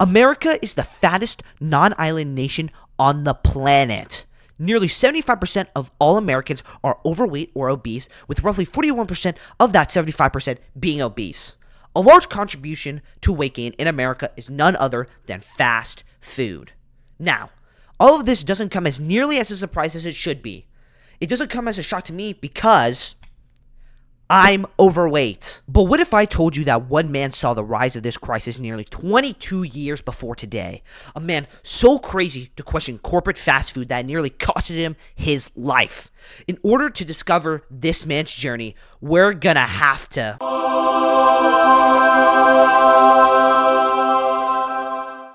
America is the fattest non-island nation on the planet. Nearly 75% of all Americans are overweight or obese, with roughly 41% of that 75% being obese. A large contribution to weight gain in America is none other than fast food. Now, all of this doesn't come as nearly as a surprise as it should be. It doesn't come as a shock to me because I'm overweight. But what if I told you that one man saw the rise of this crisis nearly 22 years before today? A man so crazy to question corporate fast food that it nearly costed him his life. In order to discover this man's journey, we're gonna have to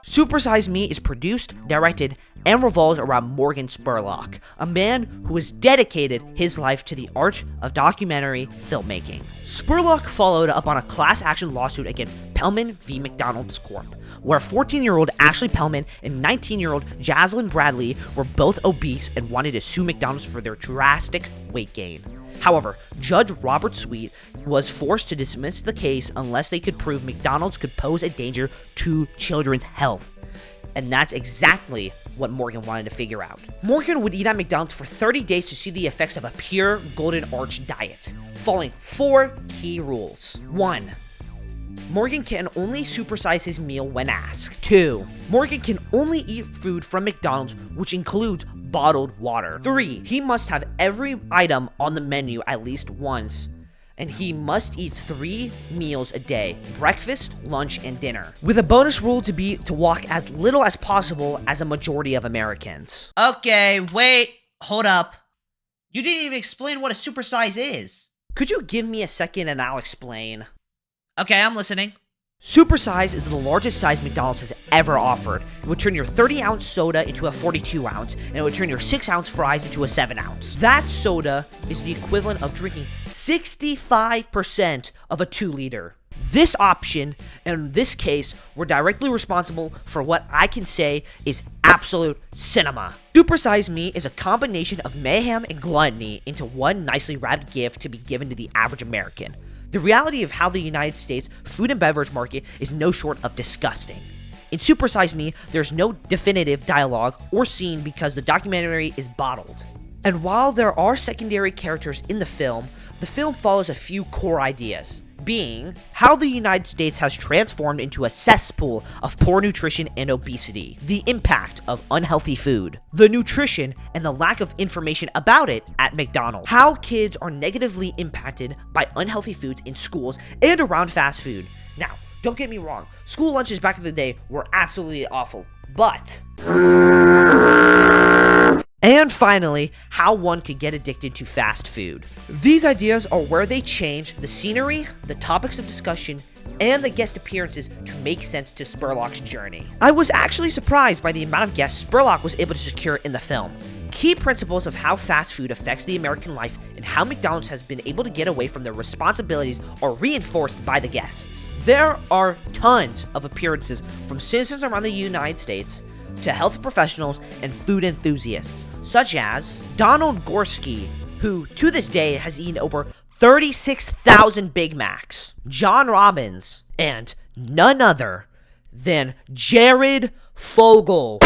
Super Size Me is produced, directed, and revolves around Morgan Spurlock, a man who has dedicated his life to the art of documentary filmmaking. Spurlock followed up on a class action lawsuit against Pellman v. McDonald's Corp., where 14-year-old Ashley Pellman and 19-year-old Jaslyn Bradley were both obese and wanted to sue McDonald's for their drastic weight gain. However, Judge Robert Sweet was forced to dismiss the case unless they could prove McDonald's could pose a danger to children's health. And that's exactly what Morgan wanted to figure out. Morgan would eat at McDonald's for 30 days to see the effects of a pure Golden Arch diet, following 4 key rules. 1. Morgan can only supersize his meal when asked. 2. Morgan can only eat food from McDonald's, which includes bottled water. 3. He must have every item on the menu at least once, and he must eat 3 meals a day: breakfast, lunch, and dinner. With a bonus rule to be to walk as little as possible as a majority of Americans. Okay, wait, hold up. You didn't even explain what a supersize is. Could you give me a second and I'll explain? Okay, I'm listening. Supersize is the largest size McDonald's has ever offered. It would turn your 30-ounce soda into a 42-ounce, and it would turn your 6-ounce fries into a 7-ounce. That soda is the equivalent of drinking 65% of a 2-liter. This option, and in this case, were directly responsible for what I can say is absolute cinema. Supersize Me is a combination of mayhem and gluttony into one nicely wrapped gift to be given to the average American. The reality of how the United States food and beverage market is no short of disgusting. In Super Size Me, there's no definitive dialogue or scene because the documentary is bottled. And while there are secondary characters in the film follows a few core ideas, being how the United States has transformed into a cesspool of poor nutrition and obesity, the impact of unhealthy food, the nutrition and the lack of information about it at McDonald's, how kids are negatively impacted by unhealthy foods in schools and around fast food. Now, don't get me wrong, school lunches back in the day were absolutely awful, but and finally, how one could get addicted to fast food. These ideas are where they change the scenery, the topics of discussion, and the guest appearances to make sense to Spurlock's journey. I was actually surprised by the amount of guests Spurlock was able to secure in the film. Key principles of how fast food affects the American life and how McDonald's has been able to get away from their responsibilities are reinforced by the guests. There are tons of appearances from citizens around the United States to health professionals and food enthusiasts, such as Donald Gorski, who to this day has eaten over 36,000 Big Macs, John Robbins, and none other than Jared Fogle.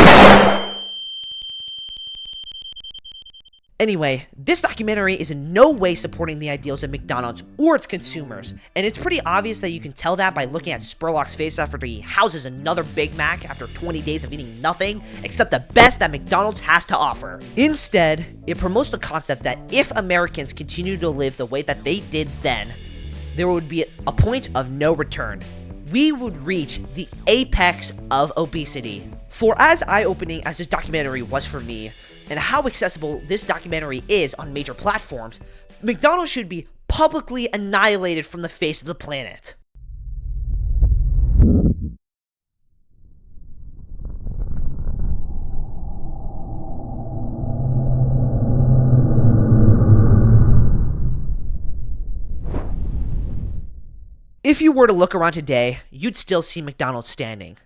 Anyway, this documentary is in no way supporting the ideals of McDonald's or its consumers, and it's pretty obvious that you can tell that by looking at Spurlock's face after he houses another Big Mac after 20 days of eating nothing except the best that McDonald's has to offer. Instead, it promotes the concept that if Americans continue to live the way that they did then, there would be a point of no return. We would reach the apex of obesity. For as eye-opening as this documentary was for me, and how accessible this documentary is on major platforms, McDonald's should be publicly annihilated from the face of the planet. If you were to look around today, you'd still see McDonald's standing.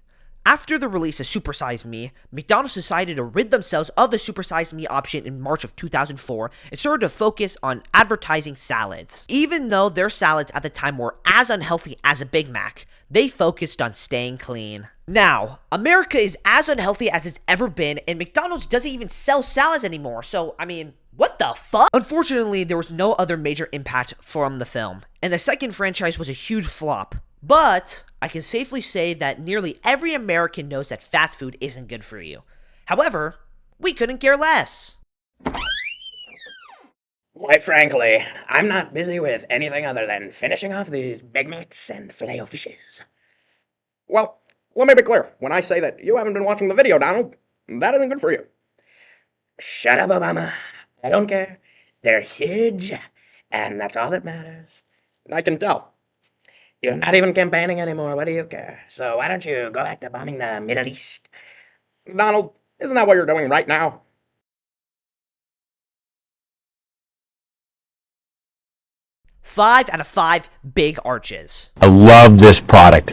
After the release of Super Size Me, McDonald's decided to rid themselves of the Super Size Me option in March of 2004 and started to focus on advertising salads. Even though their salads at the time were as unhealthy as a Big Mac, they focused on staying clean. Now, America is as unhealthy as it's ever been, and McDonald's doesn't even sell salads anymore, so, I mean, what the fuck? Unfortunately, there was no other major impact from the film, and the second franchise was a huge flop. But I can safely say that nearly every American knows that fast food isn't good for you. However, we couldn't care less. Quite frankly, I'm not busy with anything other than finishing off these Big Macs and Filet-O-Fishes. Well, let me be clear. When I say that you haven't been watching the video, Donald, that isn't good for you. Shut up, Obama. I don't care. They're huge, and that's all that matters. I can tell. You're not even campaigning anymore. What do you care? So why don't you go back to bombing the Middle East? Donald, isn't that what you're doing right now? 5 out of 5 big arches. I love this product.